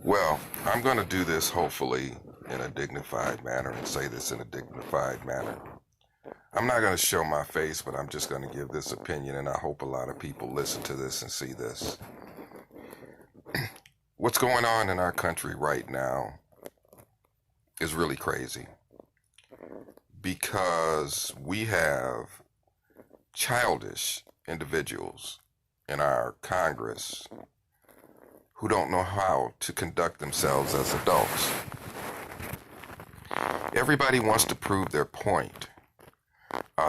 Well, I'm going to do this hopefully in a dignified manner and say this in a dignified manner. I'm not going to show my face, but I'm just going to give this opinion, and I hope a lot of people listen to this and see this. What's going on in our country right now is really crazy because we have childish individuals in our Congress who don't know how to conduct themselves as adults. Everybody wants to prove their point.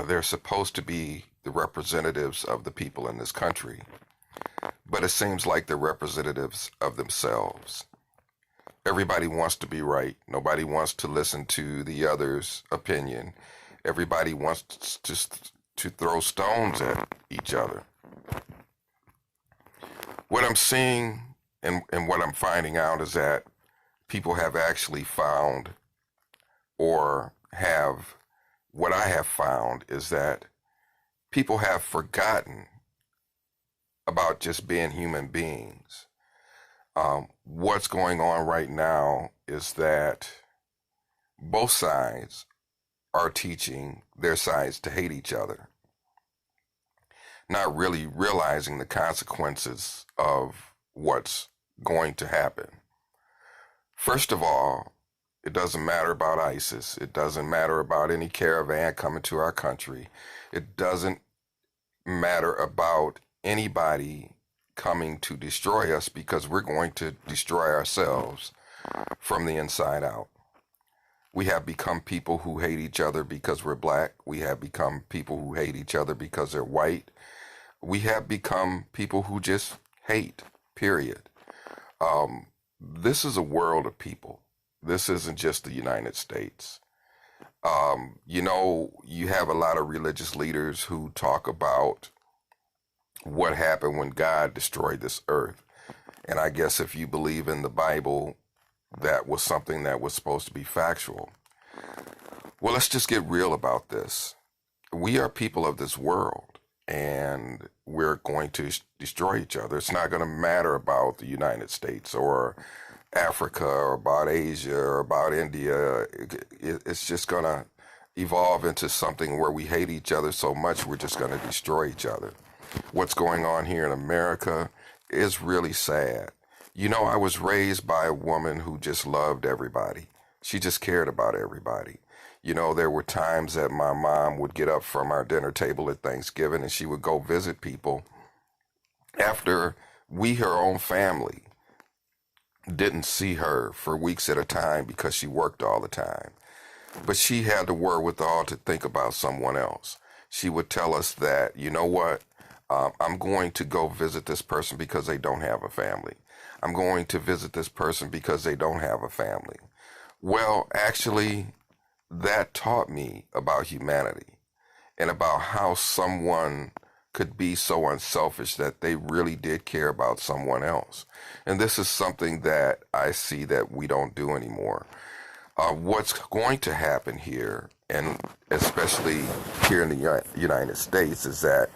They're supposed to be the representatives of the people in this country, but it seems like they're representatives of themselves. Everybody wants to be right. Nobody wants to listen to the other's opinion. Everybody wants to throw stones at each other. What I'm seeing and what I'm finding out is that people have actually found, or have, what I have found is that people have forgotten about just being human beings. What's going on right now is that both sides are teaching their sides to hate each other, not really realizing the consequences of what's going to happen. First of all, it doesn't matter about ISIS. It doesn't matter about any caravan coming to our country. It doesn't matter about anybody coming to destroy us, because we're going to destroy ourselves from the inside out. We have become people who hate each other because we're black. We have become people who hate each other because they're white. We have become people who just hate, period. This is a world of people. This isn't just the United States. You have a lot of religious leaders who talk about what happened when God destroyed this earth. And I guess if you believe in the Bible, that was something that was supposed to be factual. Well, let's just get real about this. We are people of this world, and we're going to destroy each other. It's not going to matter about the United States or Africa or about Asia or about India. It's just going to evolve into something where we hate each other so much we're just going to destroy each other. What's going on here in America is really sad. I was raised by a woman who just loved everybody. She just cared about everybody. There were times that my mom would get up from our dinner table at Thanksgiving and she would go visit people after we, her own family, didn't see her for weeks at a time because she worked all the time. But she had the wherewithal to think about someone else. She would tell us that, you know what, I'm going to go visit this person because they don't have a family. I'm going to visit this person because they don't have a family. Well, actually, that taught me about humanity and about how someone could be so unselfish that they really did care about someone else. And this is something that I see that we don't do anymore. What's going to happen here, and especially here in the United States, is that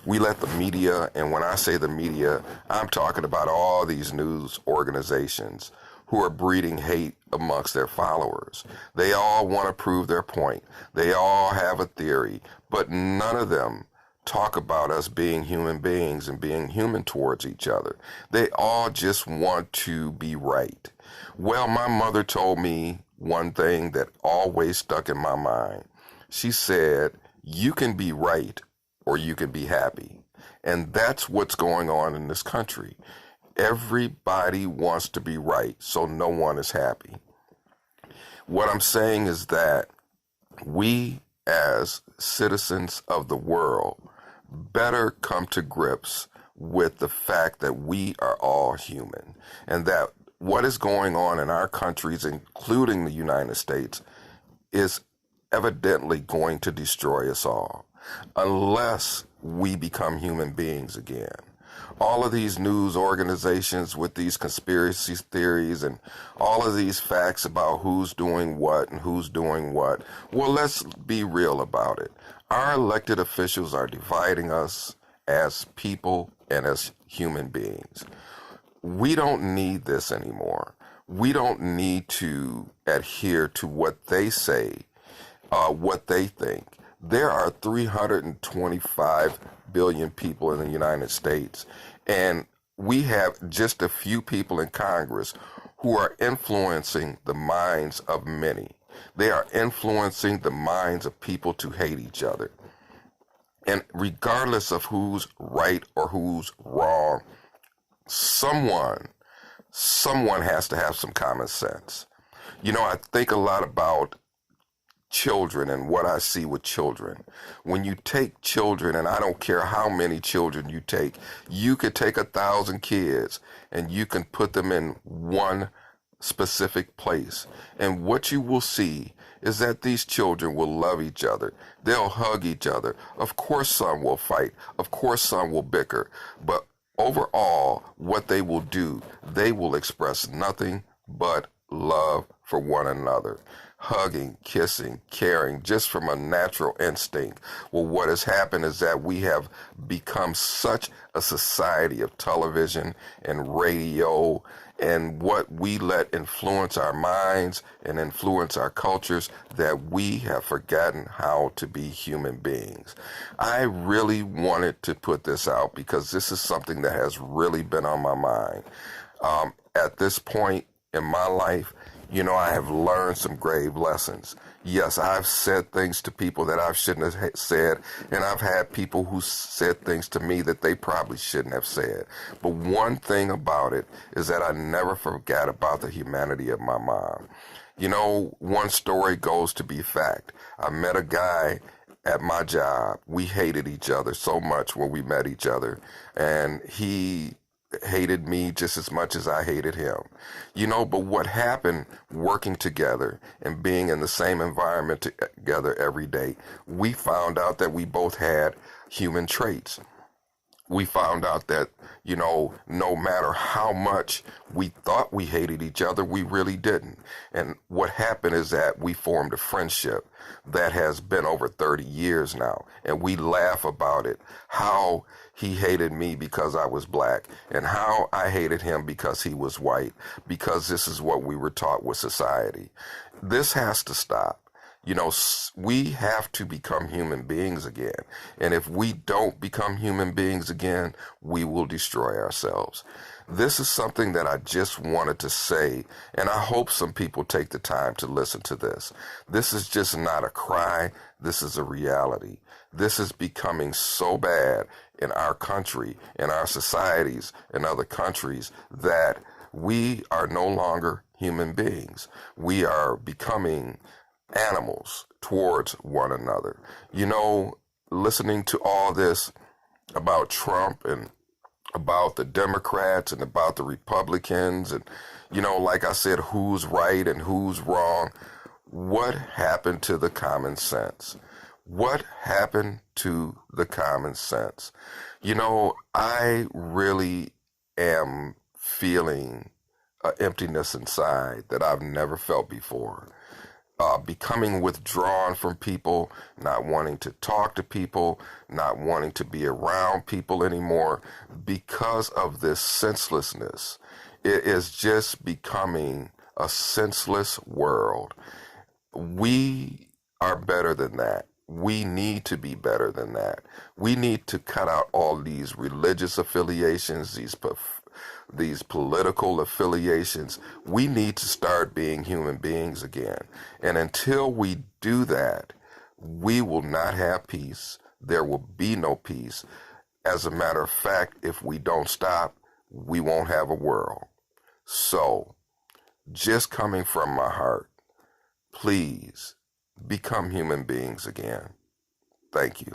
we let the media, and when I say the media, I'm talking about all these news organizations who are breeding hate amongst their followers. They all want to prove their point. They all have a theory, but none of them talk about us being human beings and being human towards each other. They all just want to be right. Well, my mother told me one thing that always stuck in my mind. She said, you can be right or you can be happy. And that's what's going on in this country. Everybody wants to be right, so no one is happy. What I'm saying is that we, as citizens of the world, better come to grips with the fact that we are all human, and that what is going on in our countries, including the United States, is evidently going to destroy us all unless we become human beings again. All of these news organizations with these conspiracy theories and all of these facts about who's doing what and who's doing what, well, let's be real about it. Our elected officials are dividing us as people and as human beings. We don't need this anymore. We don't need to adhere to what they say, what they think. There are 325 billion people in the United States, and we have just a few people in Congress who are influencing the minds of many. They are influencing the minds of people to hate each other. And regardless of who's right or who's wrong, someone has to have some common sense. You know, I think a lot about children and what I see with children. When you take children, and I don't care how many children you could take 1,000 kids and you can put them in one specific place. And what you will see is that these children will love each other. They'll hug each other. Of course, some will fight. Of course, some will bicker. But overall, what they will do, they will express nothing but love for one another. Hugging, kissing, caring, just from a natural instinct. Well, what has happened is that we have become such a society of television and radio and what we let influence our minds and influence our cultures that we have forgotten how to be human beings. I really wanted to put this out because this is something that has really been on my mind. At this point in my life, you know, I have learned some grave lessons. Yes, I've said things to people that I shouldn't have said, and I've had people who said things to me that they probably shouldn't have said. But one thing about it is that I never forgot about the humanity of my mom. You know, one story goes to be fact. I met a guy at my job. We hated each other so much when we met each other, and he hated me just as much as I hated him. You know, but what happened working together and being in the same environment together every day, we found out that we both had human traits. We found out that, you know, no matter how much we thought we hated each other, we really didn't. And what happened is that we formed a friendship that has been over 30 years now. And we laugh about it, how he hated me because I was black and how I hated him because he was white, because this is what we were taught with society. This has to stop. You know, we have to become human beings again. And if we don't become human beings again, we will destroy ourselves. This is something that I just wanted to say, and I hope some people take the time to listen to this. This is just not a cry. This is a reality. This is becoming so bad in our country, in our societies, in other countries, that we are no longer human beings. We are becoming animals towards one another. You know, listening to all this about Trump and about the Democrats and about the Republicans and, you know, like I said, who's right and who's wrong. What happened to the common sense? What happened to the common sense? You know, I really am feeling an emptiness inside that I've never felt before. Becoming withdrawn from people, not wanting to talk to people, not wanting to be around people anymore because of this senselessness. It is just becoming a senseless world. We are better than that. We need to be better than that. We need to cut out all these religious affiliations, these political affiliations. We need to start being human beings again. And until we do that, we will not have peace. There will be no peace. As a matter of fact, if we don't stop, we won't have a world. So, just coming from my heart, please become human beings again. Thank you.